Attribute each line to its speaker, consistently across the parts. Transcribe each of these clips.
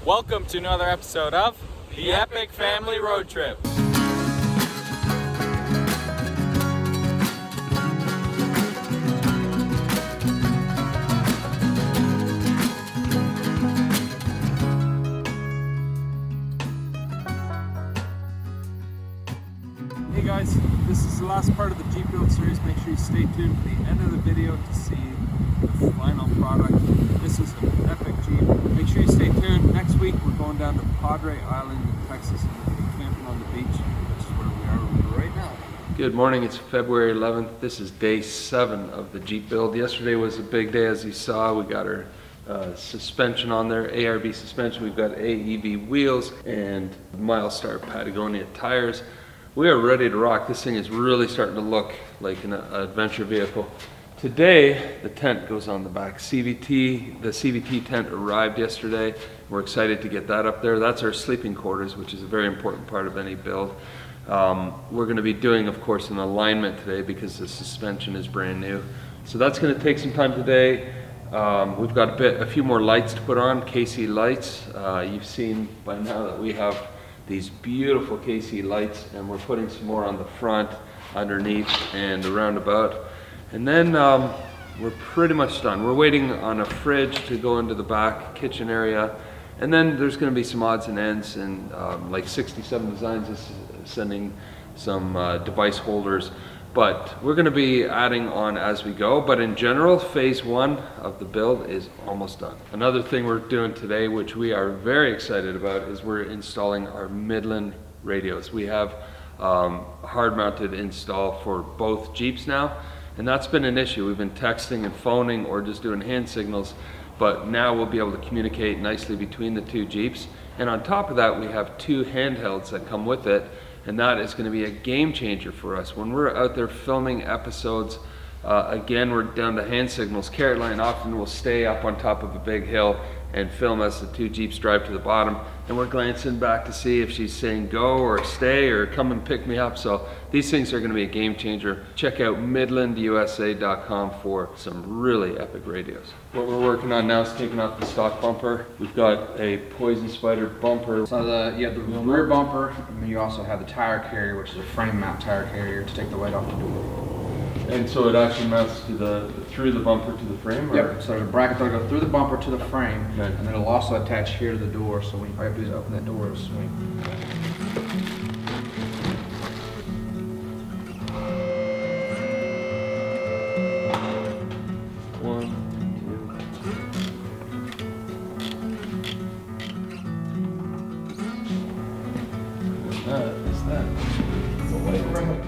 Speaker 1: Welcome to another episode of the Epic Family Road Trip.
Speaker 2: Hey guys, this is the last part of the Jeep build series. Make sure you stay tuned to the end of the video to see the final product. This is an epic Jeep. Make sure you stay tuned. Next week we're going down to Padre Island in Texas and we're going to be camping on the beach, which is where we are right now.
Speaker 3: Good morning, it's February 11th. This is day 7 of the Jeep build. Yesterday was a big day, as you saw. We got our suspension on there, ARB suspension. We've got AEB wheels and Milestar Patagonia tires. We are ready to rock. This thing is really starting to look like an adventure vehicle. Today, the tent goes on the back. The CVT tent arrived yesterday. We're excited to get that up there. That's our sleeping quarters, which is a very important part of any build. We're going to be doing, of course, an alignment today because the suspension is brand new. So that's going to take some time today. We've got a few more lights to put on, KC lights. You've seen by now that we have these beautiful KC lights, and we're putting some more on the front, underneath, and the roundabout. And then we're pretty much done. We're waiting on a fridge to go into the back kitchen area, and then there's going to be some odds and ends, and like 67 Designs is sending some device holders. But we're going to be adding on as we go. But in general, phase 1 of the build is almost done. Another thing we're doing today, which we are very excited about, is we're installing our Midland radios. We have a hard-mounted install for both Jeeps now, and that's been an issue. We've been texting and phoning or just doing hand signals, but now we'll be able to communicate nicely between the two Jeeps. And on top of that, we have 2 handhelds that come with it. And that is going to be a game changer for us. When we're out there filming episodes, again, we're down to hand signals. Caroline often will stay up on top of a big hill and film as the 2 Jeeps drive to the bottom. And we're glancing back to see if she's saying go or stay or come and pick me up. So these things are going to be a game changer. Check out midlandusa.com for some really epic radios. What we're working on now is taking off the stock bumper. We've got a Poison Spider bumper.
Speaker 4: So you have the rear bumper, and then you also have the tire carrier, which is a frame mount tire carrier to take the weight off the door.
Speaker 3: And so it actually mounts to through the bumper to the frame? Or?
Speaker 4: Yep, so there's a bracket that'll go through the bumper to the frame,
Speaker 3: okay.
Speaker 4: And then it'll also attach here to the door, so what you probably have to do is open that door and swing.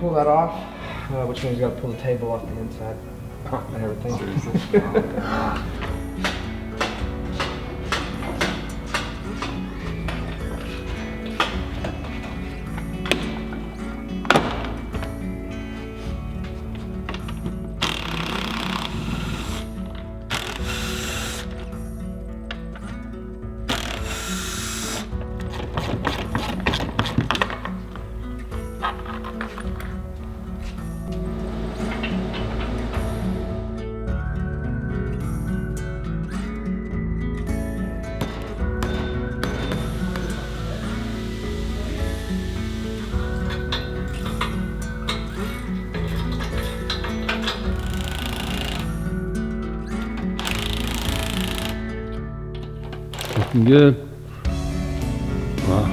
Speaker 4: Pull that off, which means you got to pull the table off the inside and everything. Seriously?
Speaker 3: Looking good. Wow.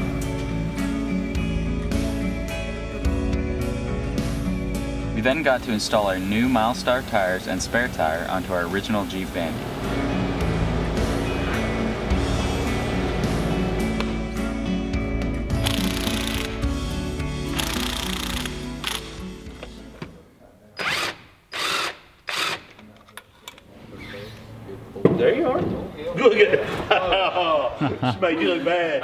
Speaker 1: We then got to install our new Milestar tires and spare tire onto our original Jeep van.
Speaker 5: There you are. Look at it. Oh, she made you look bad.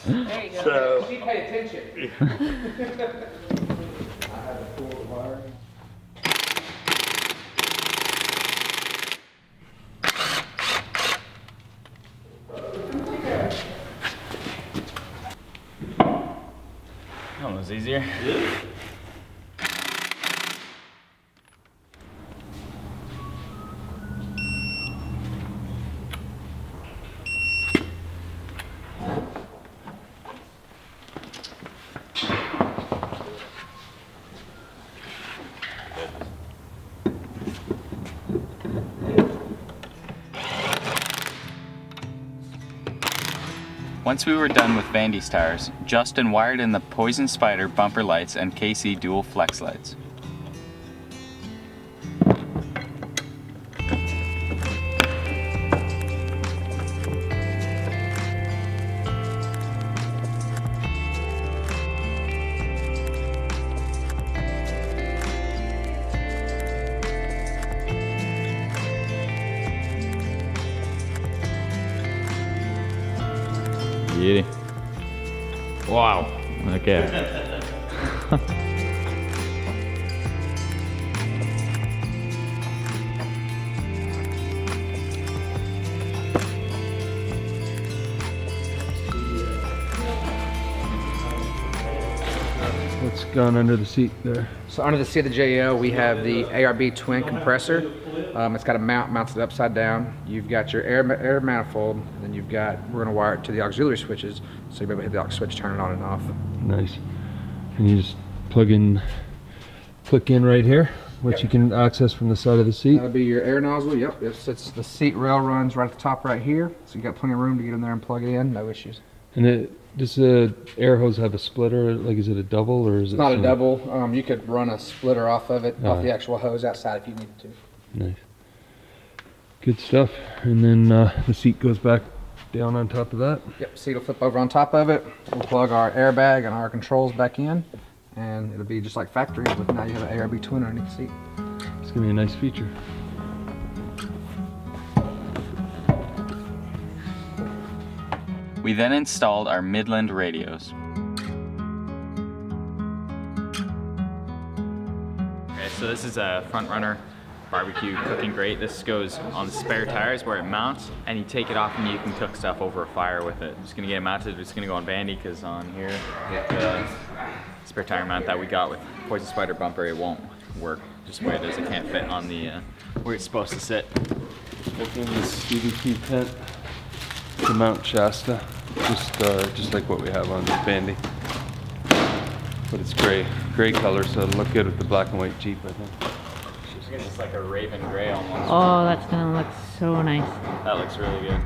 Speaker 4: There you go.
Speaker 5: So,
Speaker 4: She paid attention. I have a full wire.
Speaker 1: That one was easier.
Speaker 5: yeah.
Speaker 1: Once we were done with Vandy's tires, Justin wired in the Poison Spider bumper lights and KC dual flex lights.
Speaker 6: Beauty. Wow. Okay.
Speaker 3: What's gone under the seat there?
Speaker 4: So under the seat of the JL, we have the ARB Twin compressor. It's got a mounts it upside down. You've got your air manifold, and then we're gonna wire it to the auxiliary switches, so you'll be able to hit the aux switch, turn it on and off.
Speaker 3: Nice. And you just click in right here, which you can access from the side of the seat.
Speaker 4: That'll be your air nozzle. Yep, it's the seat rail runs right at the top right here, so you got plenty of room to get in there and plug it in. No issues.
Speaker 3: And does the air hose have a splitter? Like, is it a double or is it?
Speaker 4: It's not a double. You could run a splitter off of it, off the actual hose outside if you needed to.
Speaker 3: Nice. Good stuff. And then the seat goes back down on top of that.
Speaker 4: Yep, seat will flip over on top of it. We'll plug our airbag and our controls back in, and it'll be just like factory, but now you have an ARB Twin underneath the seat.
Speaker 3: It's gonna be a nice feature.
Speaker 1: We then installed our Midland radios. Okay, so this is a front runner barbecue cooking grate. This goes on the spare tires where it mounts, and you take it off and you can cook stuff over a fire with it. I'm just gonna get it mounted. It's gonna go on Vandy because on here, the spare tire mount that we got with Poison Spider bumper, it won't work just the way it is. It can't fit on the where it's supposed to sit.
Speaker 3: Looking at this CVT tent to mount Shasta, just like what we have on the Vandy. But it's gray color, so it'll look good with the black and white Jeep, I think.
Speaker 1: I guess it's like a raven gray almost.
Speaker 7: Oh, that's gonna look so nice.
Speaker 1: That looks really good.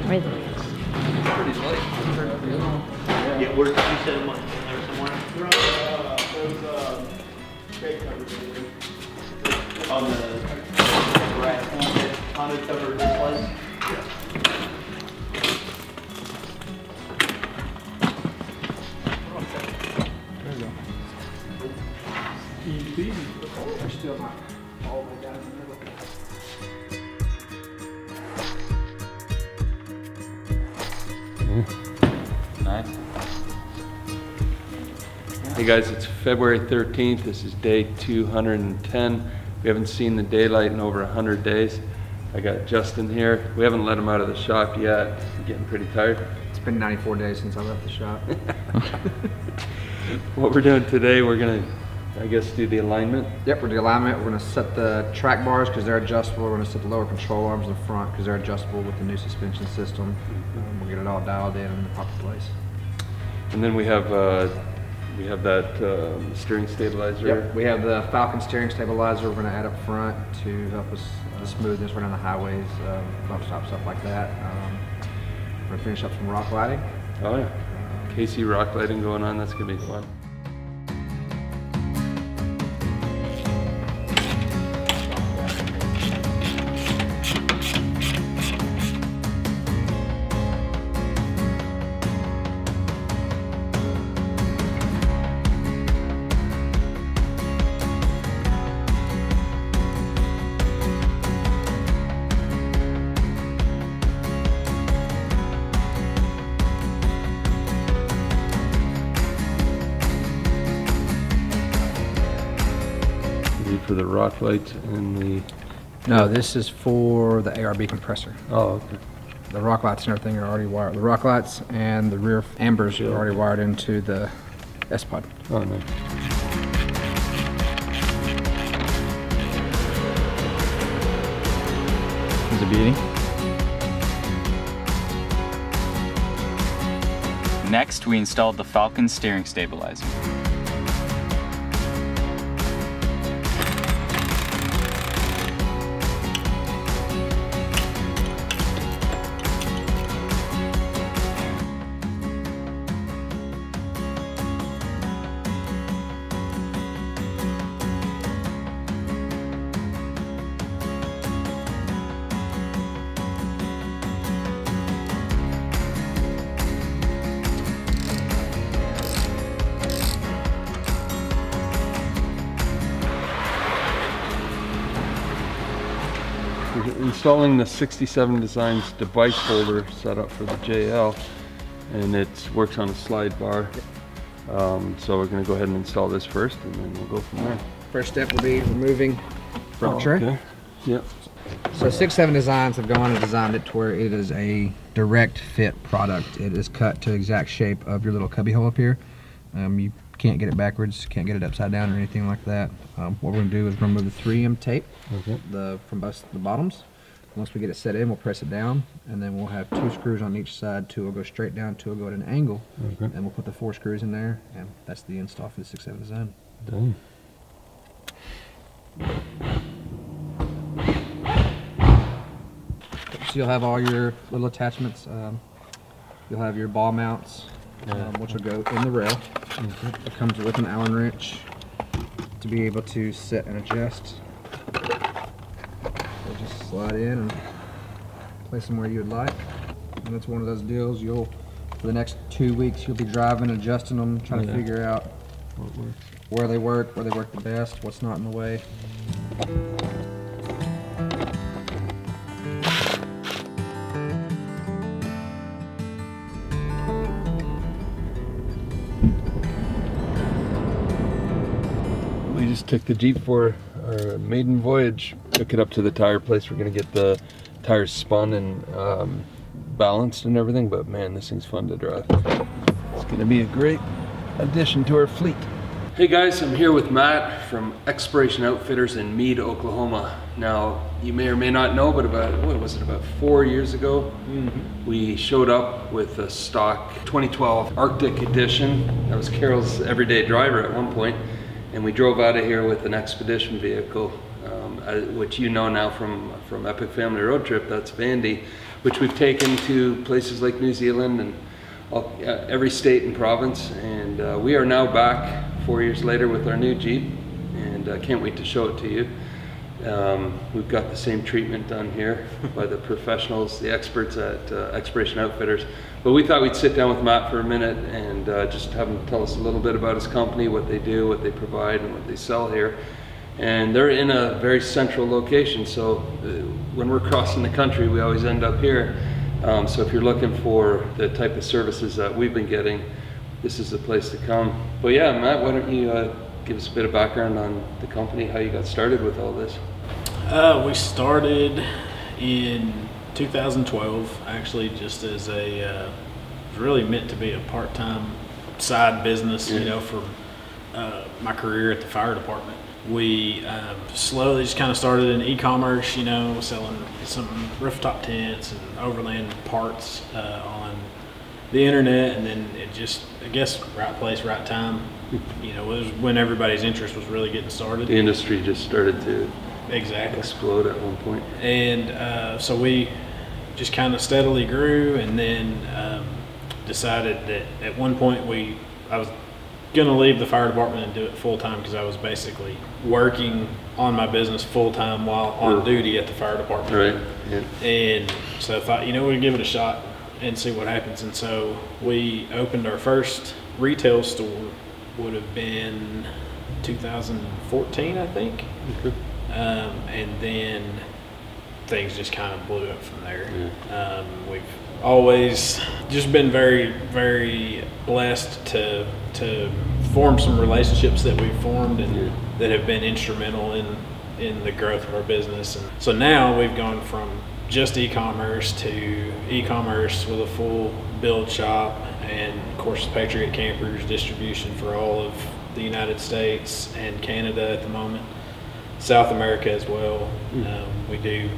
Speaker 7: Where is it?
Speaker 5: Yeah, where did you set them up? There somewhere? On the right on the cover of this place?
Speaker 4: They're still not all the way down in the middle.
Speaker 1: Nice.
Speaker 3: Hey guys, it's February 13th. This is day 210. We haven't seen the daylight in over 100 days. I got Justin here. We haven't let him out of the shop yet. He's getting pretty tired.
Speaker 4: It's been 94 days since I left the shop.
Speaker 3: What we're doing today, we're gonna, I guess, do the alignment.
Speaker 4: Yep, we're doing alignment. We're gonna set the track bars because they're adjustable. We're gonna set the lower control arms in the front because they're adjustable with the new suspension system. We'll get it all dialed in the proper place.
Speaker 3: And then we have that steering stabilizer.
Speaker 4: Yep, we have the Falcon steering stabilizer we're gonna add up front to help us smooth this running on the highways, bump stop, stuff like that. We're gonna finish up some rock lighting.
Speaker 3: Oh yeah. KC rock lighting going on. That's gonna be fun. For the rock lights and the...
Speaker 4: No, this is for the ARB compressor.
Speaker 3: Oh, okay.
Speaker 4: The rock lights and everything are already wired. The rock lights and the rear ambers are already wired into the S-Pod.
Speaker 3: Oh, nice.
Speaker 6: It's a beauty.
Speaker 1: Next, we installed the Falcon steering stabilizer.
Speaker 3: We're installing the 67 Designs device holder setup for the JL, and it works on a slide bar. So we're going to go ahead and install this first, and then we'll go from there.
Speaker 4: First step will be removing front tray.
Speaker 3: Okay. Yep.
Speaker 4: So 67 Designs have gone and designed it to where it is a direct fit product. It is cut to exact shape of your little cubby hole up here. You can't get it backwards, can't get it upside down or anything like that. What we're going to do is remove the 3M tape from both the bottoms. Once we get it set in, we'll press it down, and then we'll have 2 screws on each side. 2 will go straight down, 2 will go at an angle, and we'll put the 4 screws in there, and that's the install for the 67 Design.
Speaker 3: Done.
Speaker 4: So you'll have all your little attachments. You'll have your ball mounts, which will go in the rail. It comes with an Allen wrench to be able to set and adjust. So just slide in and place them where you would like. And it's one of those deals for the next 2 weeks, you'll be driving, adjusting them, trying to figure out where they work the best, what's not in the way.
Speaker 3: We just took the Jeep for our maiden voyage, took it up to the tire place. We're gonna get the tires spun and balanced and everything, but man, this thing's fun to drive. It's gonna be a great addition to our fleet. Hey guys, I'm here with Matt from Exploration Outfitters in Meade, Oklahoma. Now, you may or may not know, but about 4 years ago, we showed up with a stock 2012 Arctic edition. That was Carol's everyday driver at one point. And we drove out of here with an expedition vehicle, which you know now from Epic Family Road Trip. That's Vandy, which we've taken to places like New Zealand and every state and province. And we are now back 4 years later with our new Jeep, and I can't wait to show it to you. We've got the same treatment done here by the professionals, the experts at Exploration Outfitters. But we thought we'd sit down with Matt for a minute and just have him tell us a little bit about his company, what they do, what they provide, and what they sell here. And they're in a very central location, so when we're crossing the country, we always end up here. So if you're looking for the type of services that we've been getting, this is the place to come. But yeah, Matt, why don't you give us a bit of background on the company, how you got started with all this?
Speaker 8: We started in 2012, actually, just as it was really meant to be a part-time side business, you know, for my career at the fire department. We slowly just kind of started in e-commerce, you know, selling some rooftop tents and Overland parts on the internet, and then it just, I guess, right place, right time. You know, it was when everybody's interest was really getting started.
Speaker 3: The industry just started to
Speaker 8: explode
Speaker 3: at one point.
Speaker 8: And so we just kind of steadily grew, and then decided that at one point I was going to leave the fire department and do it full time, because I was basically working on my business full time while on duty at the fire department.
Speaker 3: Right. Yeah.
Speaker 8: And so I thought, you know, we'd give it a shot and see what happens. And so we opened our first retail store, would have been 2014, I think.
Speaker 3: Okay.
Speaker 8: And then things just kind of blew up from there. Yeah. We've always just been very, very blessed to form some relationships that we've formed and that have been instrumental in the growth of our business. And so now we've gone from just e-commerce to e-commerce with a full build shop, and of course Patriot Campers distribution for all of the United States and Canada at the moment, South America as well. We do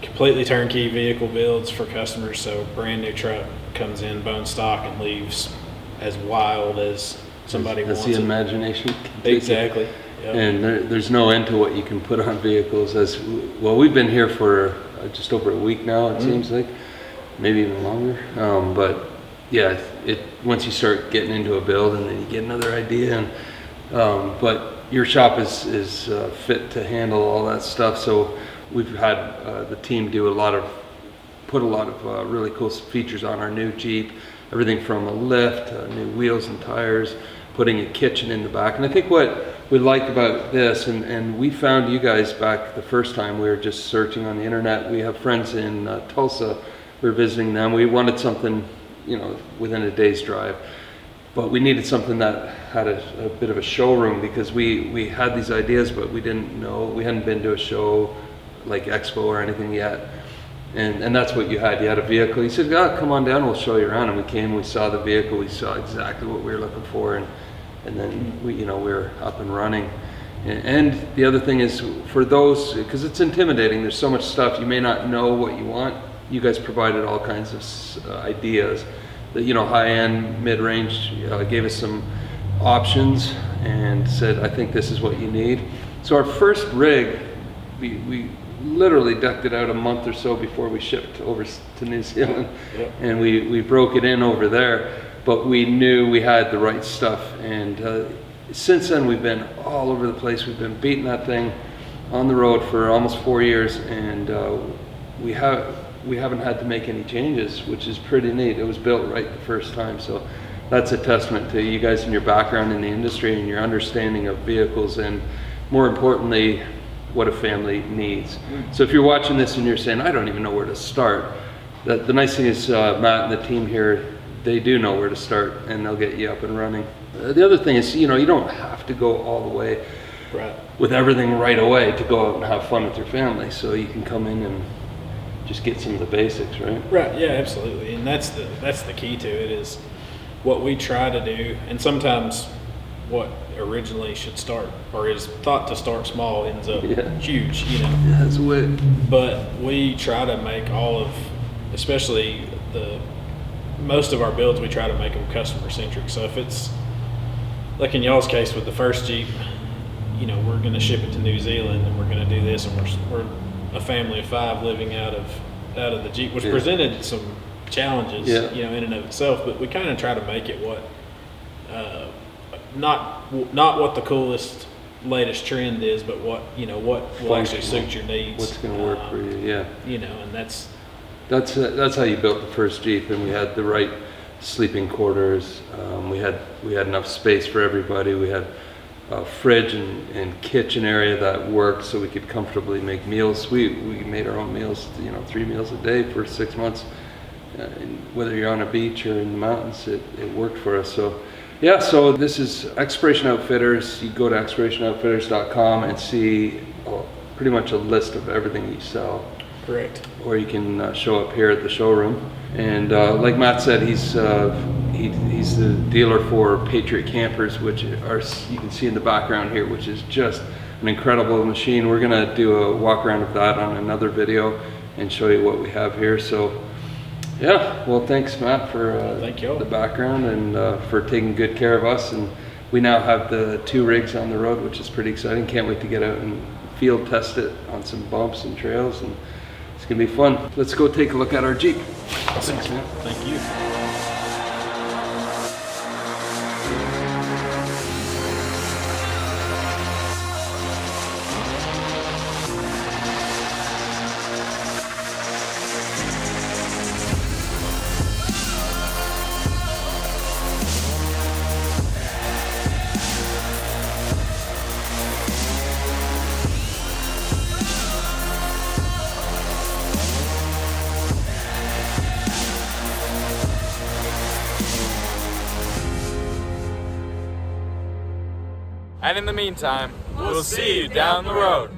Speaker 8: completely turnkey vehicle builds for customers, so brand new truck comes in bone stock and leaves as wild as somebody
Speaker 3: That's
Speaker 8: wants
Speaker 3: the
Speaker 8: it.
Speaker 3: imagination. can take it.
Speaker 8: Exactly. Yep.
Speaker 3: And there's no end to what you can put on vehicles. As well, we've been here for just over a week now. It seems like, maybe even longer. But yeah, once you start getting into a build, and then you get another idea, and but your shop is fit to handle all that stuff. So we've had the team put a lot of really cool features on our new Jeep. Everything from a lift, new wheels and tires, putting a kitchen in the back. And I think what we like about this, and we found you guys back the first time we were just searching on the internet. We have friends in Tulsa. We were visiting them. We wanted something, within a day's drive, but we needed something that had a bit of a showroom, because we had these ideas, but we didn't know. We hadn't been to a show like Expo or anything yet. And that's what you had. You had a vehicle. He said, come on down, we'll show you around. And we came, we saw the vehicle, we saw exactly what we were looking for, and then we were up and running. And the other thing is, for those, because it's intimidating, there's so much stuff, you may not know what you want. You guys provided all kinds of ideas, that high-end, mid-range, gave us some options and said, I think this is what you need. So our first rig, we literally decked it out a month or so before we shipped over to New Zealand. Yep. And we broke it in over there, but we knew we had the right stuff. And since then we've been all over the place. We've been beating that thing on the road for almost 4 years, and we haven't had to make any changes, which is pretty neat. It was built right the first time, so that's a testament to you guys and your background in the industry and your understanding of vehicles, and more importantly, what a family needs. So if you're watching this and you're saying, I don't even know where to start, the nice thing is Matt and the team here, they do know where to start, and they'll get you up and running. The other thing is, you don't have to go all the way with everything right away to go out and have fun with your family. So you can come in and just get some of the basics, right?
Speaker 8: Right, yeah, absolutely. And that's the key to it, is what we try to do. And sometimes what originally should start, or is thought to start small, ends up huge,
Speaker 3: Yeah, that's the way.
Speaker 8: But we try to make especially most of our builds, we try to make them customer centric. So if it's like in y'all's case with the first Jeep, we're going to ship it to New Zealand, and we're going to do this, and we're a family of 5 living out of the Jeep, which presented some challenges, in and of itself. But we kind of try to make it not what the coolest, latest trend is, but what will actually suit your needs.
Speaker 3: What's going to work for you? Yeah.
Speaker 8: And that's
Speaker 3: how you built the first Jeep, and we had the right sleeping quarters. We had enough space for everybody. We had a fridge and kitchen area that worked, so we could comfortably make meals. We made our own meals, 3 meals a day for 6 months. Whether you're on a beach or in the mountains, it worked for us. So so this is Exploration Outfitters. You go to explorationoutfitters.com and see pretty much a list of everything you sell.
Speaker 8: correct.
Speaker 3: Or you can show up here at the showroom. And like Matt said, he's the dealer for Patriot campers, which you can see in the background here, which is just an incredible machine. We're gonna do a walk around of that on another video and show you what we have here. So yeah, well, thanks Matt for
Speaker 8: Thank you.
Speaker 3: the background and for taking good care of us. And we now have the 2 rigs on the road, which is pretty exciting. Can't wait to get out and field test it on some bumps and trails, and it's gonna be fun. Let's go take a look at our Jeep. Thanks, man.
Speaker 8: Thank you.
Speaker 6: And in the meantime, we'll see you down the road.